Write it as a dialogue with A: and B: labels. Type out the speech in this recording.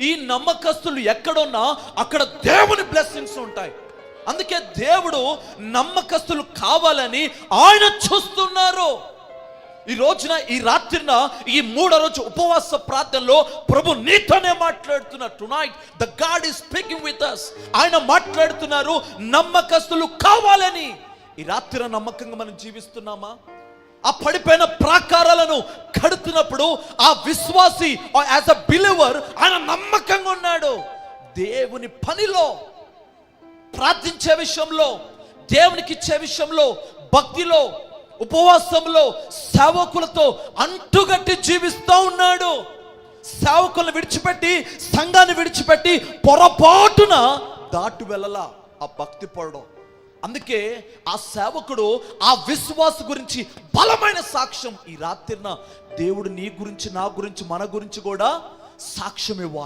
A: ఈ నమ్మకస్తులు ఎక్కడున్నా అక్కడ దేవుని బ్లెస్సింగ్స్ ఉంటాయి. అందుకే దేవుడు నమ్మకస్తులు కావాలని ఆయన చూస్తున్నారు. ఈ రోజున, ఈ రాత్రిన, ఈ 3వ రోజు ఉపవాస ప్రార్థనలో ప్రభు నీతోనే మాట్లాడుతున్నారు. Tonight the God is speaking with us. ఆయన మాట్లాడుతున్నారు నమ్మకస్తులు కావాలని. ఈ రాత్రి నమ్మకంగా మనం జీవిస్తున్నామా? ఆ పడిపోయిన ప్రాకారాలను కడుతున్నప్పుడు ఆ విశ్వాసి యాజ్ అ బిలీవర్ ఆయన నమ్మకంగా ఉన్నాడు. దేవుని పనిలో, ప్రార్థించే విషయంలో, దేవునికి ఇచ్చే విషయంలో, భక్తిలో, ఉపవాసంలో, సేవకులతో అంటుగట్టి జీవిస్తూ ఉన్నాడు. సేవకులను విడిచిపెట్టి, సంఘాన్ని విడిచిపెట్టి పొరపాటున దాటు వెళ్ళలా ఆ భక్తి పడడం. అందుకే ఆ సేవకుడు ఆ విశ్వాస గురించి బలమైన సాక్ష్యం ఈ రాత్రిన దేవుడు నీ గురించి, నా గురించి, మన గురించి కూడా సాక్ష్యం ఇవ్వాలి.